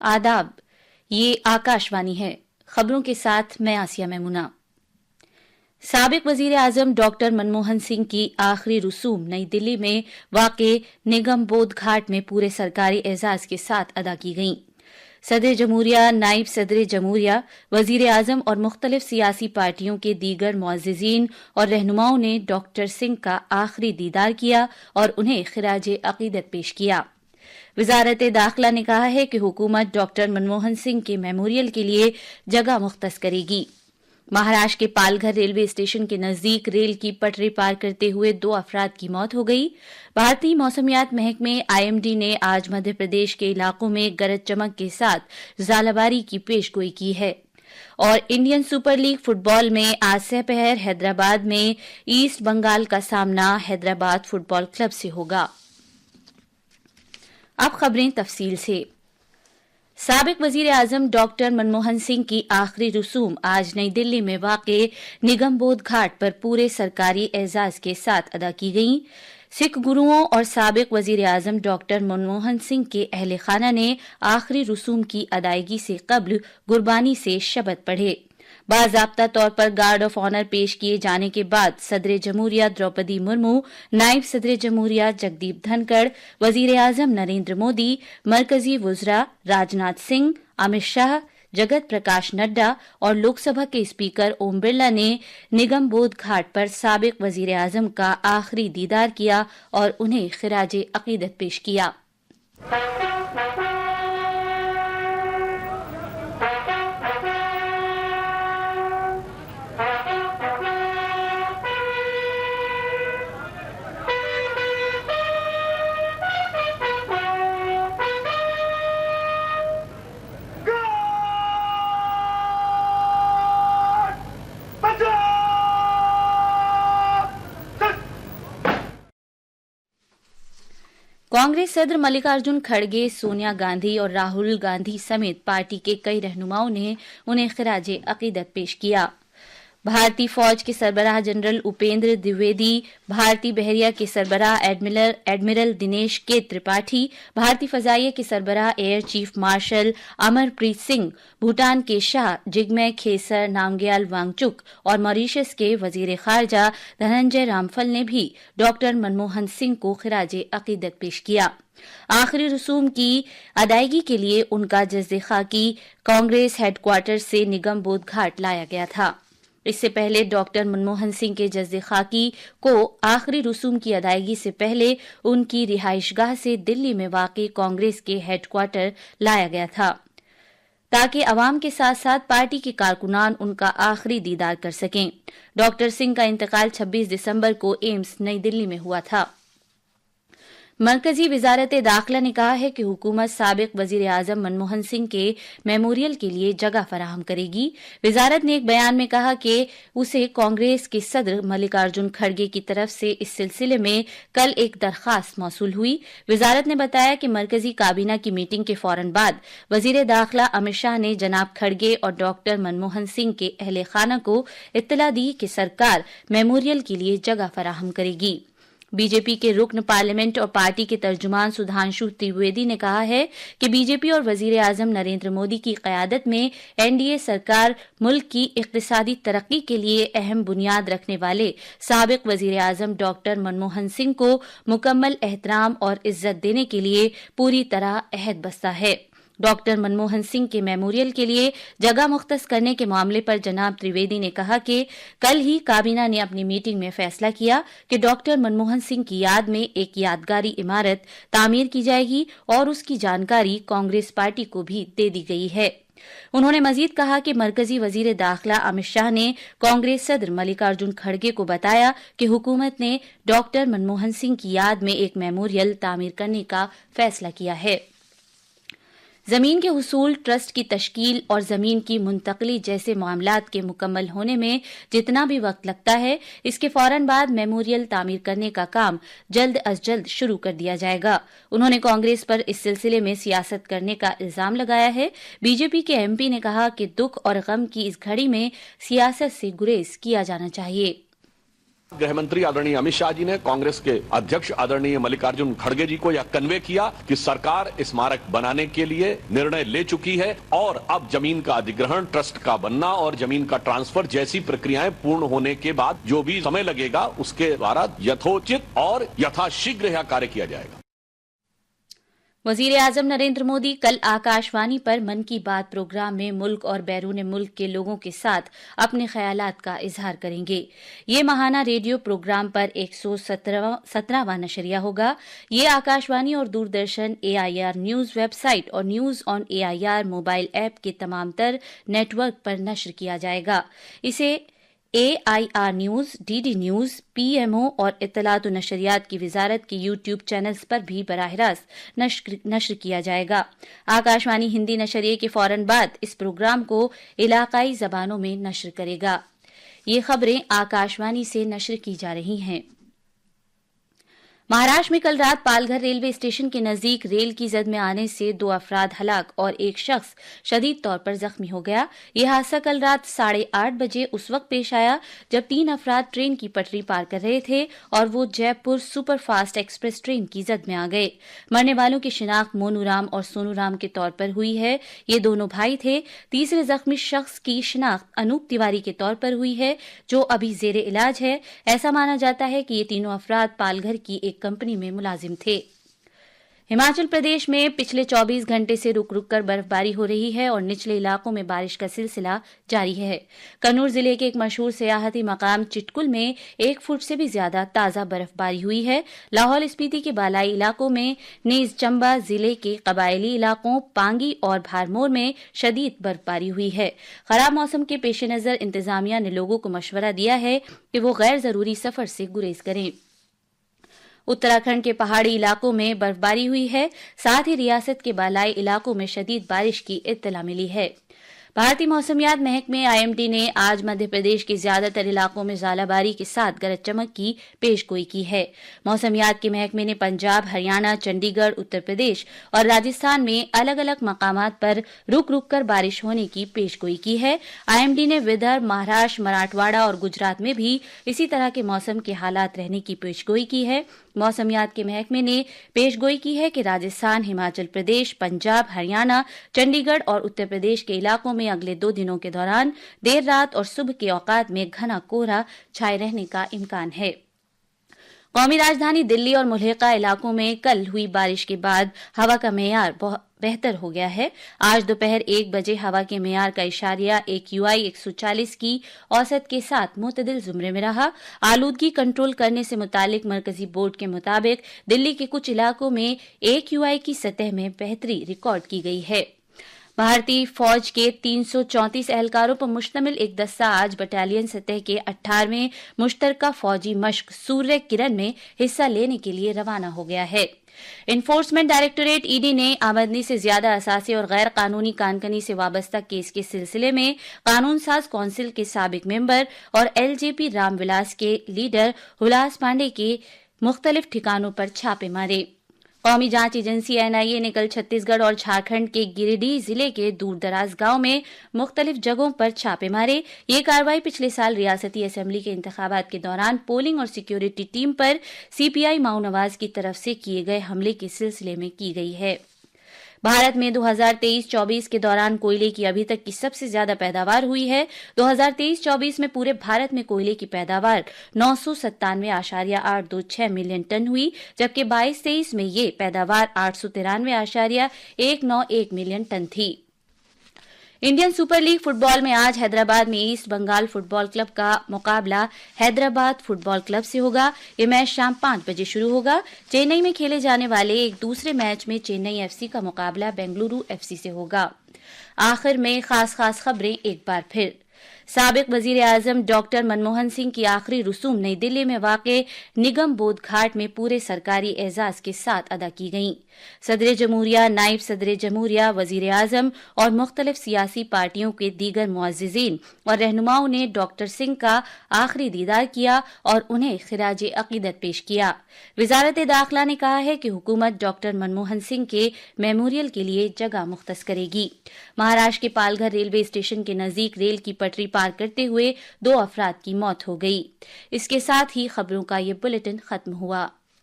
आदाब, ये आकाशवाणी है। खबरों के साथ मैं आसिया मैमुना। साबिक वजीर आजम डॉक्टर मनमोहन सिंह की आखिरी रसूम नई दिल्ली में वाक़े निगम बोध घाट में पूरे सरकारी एजाज के साथ अदा की गईं। सदर जमहूरिया, नायब सदर जमहूरिया, वजीर आजम और मुख्तलिफ सियासी पार्टियों के दीगर मुअज़्ज़िज़ीन और रहनुमाओं ने डॉक्टर सिंह का आखिरी दीदार किया और उन्हें खिराज अकीदत पेश किया। वजारत दाखिला ने कहा है कि हुकूमत डॉक्टर मनमोहन सिंह के मेमोरियल के लिए जगह मुख्तस करेगी। महाराष्ट्र के पालघर रेलवे स्टेशन के नजदीक रेल की पटरी पार करते हुए 2 अफराद की मौत हो गई। भारतीय मौसमियात महकमे आईएमडी ने आज मध्य प्रदेश के इलाकों में गरज चमक के साथ ज़ालाबारी की पेशगोई की है। और इंडियन सुपर लीग फुटबॉल में आज सहपहर हैदराबाद में ईस्ट बंगाल का सामना हैदराबाद फुटबॉल क्लब से होगा। अब खबरें तफसील से। साबिक वजीर आजम डॉक्टर मनमोहन सिंह की आखिरी रसूम आज नई दिल्ली में वाक़े निगम बोध घाट पर पूरे सरकारी एजाज के साथ अदा की गईं। सिख गुरुओं और साबिक वजीर आजम डॉक्टर मनमोहन सिंह के अहले खाना ने आखिरी रसूम की अदायगी से कबल गुरबानी से शबद पढ़े। बाज़ाब्ता तौर पर गार्ड ऑफ ऑनर पेश किए जाने के बाद सदर जमहूरिया द्रौपदी मुर्मू, नायब सदर जमहूरिया जगदीप धनखड़, वजीर आजम नरेंद्र मोदी, मरकजी वुज़रा राजनाथ सिंह, अमित शाह, जगत प्रकाश नड्डा और लोकसभा के स्पीकर ओम बिरला ने निगम बोध घाट पर साबिक वजीर आजम का आखिरी दीदार किया और उन्हें खिराज अकीदत पेश किया। कांग्रेस सदर मल्लिकार्जुन खड़गे, सोनिया गांधी और राहुल गांधी समेत पार्टी के कई रहनुमाओं ने उन्हें खिराज अकीदत पेश किया। भारतीय फौज के सरबराह जनरल उपेंद्र द्विवेदी, भारतीय बहरिया के सरबराह एडमिरल दिनेश के त्रिपाठी, भारतीय फजाइया के सरबराह air chief marshal Amarpreet Singh, Bhutan के शाह जिग्मे खेसर नामग्याल वांगचुक और मॉरिशस के वजीर खारजा धनंजय रामफल ने भी डॉक्टर मनमोहन सिंह को खिराज अकीदत पेश किया। आखिरी रसूम की अदायगी के लिए उनका जज़्ज़े खाकी कांग्रेस हेडक्वार्टर से निगम बोध घाट लाया गया था। इससे पहले डॉक्टर मनमोहन सिंह के जज़्ज़े खाकी को आखिरी रसूम की अदायगी से पहले उनकी रिहाइशगाह से दिल्ली में वाक़ई कांग्रेस के हेडक्वार्टर लाया गया था, ताकि अवाम के साथ साथ पार्टी के कारकुनान उनका आखिरी दीदार कर सकें। डॉक्टर सिंह का इंतकाल 26 दिसंबर को एम्स नई दिल्ली में हुआ था। मरकजी वजारत दाखिला ने कहा है कि हुकूमत साबिक वजीर आजम मनमोहन सिंह के मेमोरियल के लिए जगह फराहम करेगी। वजारत ने एक बयान में कहा कि उसे कांग्रेस के सदर मल्लिकार्जुन खड़गे की तरफ से इस सिलसिले में कल एक दरखास्त मौसूल हुई। वजारत ने बताया कि मरकजी काबीना की मीटिंग के फौरन बाद वजीर दाखिला अमित शाह ने जनाब खड़गे और डॉक्टर मनमोहन सिंह के अहले खाना को इत्तला दी कि सरकार मेमोरियल के लिए जगह फराहम करेगी। बीजेपी के रुकन पार्लियामेंट और पार्टी के तर्जुमान सुधांशु त्रिवेदी ने कहा है कि बीजेपी और वजीर आजम नरेंद्र मोदी की कयादत में एनडीए सरकार मुल्क की इक्तिसादी तरक्की के लिए अहम बुनियाद रखने वाले साबिक वजीर आजम डॉक्टर मनमोहन सिंह को मुकम्मल एहतराम और इज्जत देने के लिए पूरी तरह अहद बस्ता है। डॉक्टर मनमोहन सिंह के मेमोरियल के लिए जगह मुख्तस करने के मामले पर जनाब त्रिवेदी ने कहा कि कल ही काबीना ने अपनी मीटिंग में फैसला किया कि डॉक्टर मनमोहन सिंह की याद में एक यादगारी इमारत तामीर की जाएगी और उसकी जानकारी कांग्रेस पार्टी को भी दे दी गई है। उन्होंने मजीद कहा कि मरकजी वजीर दाखिला अमित शाह ने कांग्रेस सदर मल्लिकार्जुन खड़गे को बताया कि हुकूमत ने डॉक्टर मनमोहन सिंह की याद में एक मेमोरियल तामीर करने का फैसला किया है। जमीन के हुसूल, ट्रस्ट की तश्कील और जमीन की मुंतकली जैसे मामलात के मुकम्मल होने में जितना भी वक्त लगता है, इसके फौरन बाद मेमोरियल तामीर करने का काम जल्द अज जल्द शुरू कर दिया जाएगा। उन्होंने कांग्रेस पर इस सिलसिले में सियासत करने का इल्जाम लगाया है। बीजेपी के एमपी ने कहा कि दुख और गम की इस घड़ी में सियासत से गुरेज किया जाना चाहिए। गृह मंत्री आदरणीय अमित शाह जी ने कांग्रेस के अध्यक्ष आदरणीय मल्लिकार्जुन खड़गे जी को यह कन्वे किया कि सरकार स्मारक बनाने के लिए निर्णय ले चुकी है और अब जमीन का अधिग्रहण, ट्रस्ट का बनना और जमीन का ट्रांसफर जैसी प्रक्रियाएं पूर्ण होने के बाद जो भी समय लगेगा उसके द्वारा यथोचित और यथाशीघ्र यह कार्य किया जाएगा। वजीर आजम नरेंद्र मोदी कल आकाशवाणी पर मन की बात प्रोग्राम में मुल्क और बैरून मुल्क के लोगों के साथ अपने ख्यालात का इजहार करेंगे। ये माहाना रेडियो प्रोग्राम पर 117वां नशरिया होगा। ये आकाशवाणी और दूरदर्शन, AIR न्यूज वेबसाइट और news on AIR mobile app के तमाम तर नेटवर्क पर नश्र किया जाएगा। इसे AIR news, DD news, PMO और इत्तलात व नशरियात की वजारत के YouTube चैनल्स पर भी बराह रास्त नश्र किया जाएगा। आकाशवाणी हिंदी नशरिये के फौरन बाद इस प्रोग्राम को इलाकाई जबानों में नश्र करेगा। ये खबरें आकाशवाणी से नश्र की जा रही हैं। महाराष्ट्र में कल रात पालघर रेलवे स्टेशन के नजदीक रेल की जद में आने से 2 अफराद हलाक और एक शख्स शदीद तौर पर जख्मी हो गया। यह हादसा कल रात 8:30 बजे उस वक्त पेश आया जब 3 अफराद ट्रेन की पटरी पार कर रहे थे और वो जयपुर सुपरफास्ट एक्सप्रेस ट्रेन की जद में आ गए। मरने वालों की शिनाख्त मोनूराम और सोनूराम के तौर पर हुई है। ये दोनों भाई थे। तीसरे जख्मी शख्स की शिनाख्त अनूप तिवारी के तौर पर हुई है, जो अभी जेरे इलाज है। ऐसा माना जाता है कि ये तीनों अफराद पालघर की एक कंपनी में मुलाजिम थे। हिमाचल प्रदेश में पिछले 24 घंटे से रुक रुक कर बर्फबारी हो रही है और निचले इलाकों में बारिश का सिलसिला जारी है। कन्नूर जिले के एक मशहूर सियाहती मकाम चिटकुल में 1 फुट से भी ज्यादा ताजा बर्फबारी हुई है। लाहौल स्पीति के बालाई इलाकों में, नीज चंबा जिले के कबायली इलाकों पांगी और भारमोर में शदीद बर्फबारी हुई है। खराब मौसम के पेश नजर इंतजामिया ने लोगों को मशवरा दिया है कि वो गैर जरूरी सफर से गुरेज करें। उत्तराखंड के पहाड़ी इलाकों में बर्फबारी हुई है। साथ ही रियासत के बालाई इलाकों में शदीद बारिश की इत्तला मिली है। भारतीय मौसमियात महकमे IMD ने आज मध्य प्रदेश के ज्यादातर इलाकों में ज़ालाबारी के साथ गरज चमक की पेशगोई की है। मौसमियात के महकमे ने पंजाब, हरियाणा, चंडीगढ़, उत्तर प्रदेश और राजस्थान में अलग अलग मकामात पर रुक रुक कर बारिश होने की पेशगोई की है। IMD ने विदर्भ, महाराष्ट्र, मराठवाड़ा और गुजरात में भी इसी तरह के मौसम के हालात रहने की पेशगोई की है। मौसमियात के महकमे ने पेशगोई की है कि राजस्थान, हिमाचल प्रदेश, पंजाब, हरियाणा, चंडीगढ़ और उत्तर प्रदेश के इलाकों में अगले 2 दिनों के दौरान देर रात और सुबह के औकात में घना कोहरा छाए रहने का इम्कान है। कौमी राजधानी दिल्ली और मुल्हिका इलाकों में कल हुई बारिश के बाद हवा का मेयार बेहतर हो गया है। आज दोपहर 1 बजे हवा के मेयार का इशारिया AQI 140 की औसत के साथ मुतदिल जुमरे में रहा। आलूदगी कंट्रोल करने से मुतालिक मरकजी बोर्ड के मुताबिक दिल्ली के कुछ इलाकों में AQI की सतह में बेहतरी रिकॉर्ड की गई है। भारतीय फौज के 334 एहलकारों पर मुश्तमिल एक दस्ता आज बटालियन सतह के 18वें मुश्तरका फौजी मश्क सूर्य किरण में हिस्सा लेने के लिए रवाना हो गया है। इन्फोर्समेंट डायरेक्टोरेट ED ने आमदनी से ज्यादा असासे और गैर कानूनी कानकनी से वाबस्ता केस के सिलसिले में कानून साज कौंसिल के साबिक मेंबर और LJP रामविलास के लीडर हुलास पांडे के मुख्तलिफ ठिकानों पर छापे मारे। कौमी जांच एजेंसी NIA ने कल छत्तीसगढ़ और झारखंड के गिरिडीह जिले के दूरदराज गांव में मुख्तलिफ जगहों पर छापे मारे। ये कार्रवाई पिछले साल रियासती असेंबली के इंतखाबात के दौरान पोलिंग और सिक्योरिटी टीम पर CPI माऊ नवाज की तरफ से किए गए हमले के सिलसिले में की गई है। भारत में 2023-24 के दौरान कोयले की अभी तक की सबसे ज्यादा पैदावार हुई है। 2023-24 में पूरे भारत में कोयले की पैदावार 997.826 मिलियन टन हुई, जबकि 22-23 में ये पैदावार 893.191 मिलियन टन थी। इंडियन सुपर लीग फुटबॉल में आज हैदराबाद में ईस्ट बंगाल फुटबॉल क्लब का मुकाबला हैदराबाद फुटबॉल क्लब से होगा। ये मैच शाम 5 बजे शुरू होगा। चेन्नई में खेले जाने वाले एक दूसरे मैच में चेन्नई FC का मुकाबला बेंगलुरु FC से होगा। आखिर में खास खबरें एक बार फिर। साबिक वजीर आजम डॉक्टर मनमोहन सिंह की आखिरी रसूम नई दिल्ली में वाक़े निगम बोध घाट में पूरे सरकारी एजाज के साथ अदा की गईं। सदर जमहूरिया, नायब सदर जमहूरिया, वजीर आजम और मुख्तलिफ सियासी पार्टियों के दीगर मुअज़्ज़िज़ीन और रहनुमाओं ने डॉक्टर सिंह का आखिरी दीदार किया और उन्हें खिराज अकीदत पेश किया। वजारत दाखिला ने कहा है कि हुकूमत डॉक्टर मनमोहन सिंह के मेमोरियल के लिए जगह मुख्तस करेगी। महाराष्ट्र के पालघर रेलवे स्टेशन के नजदीक रेल की पटरी پار کرتے ہوئے 2 افراد کی موت ہو گئی۔ اس کے ساتھ ہی خبروں کا یہ بلیٹن ختم ہوا۔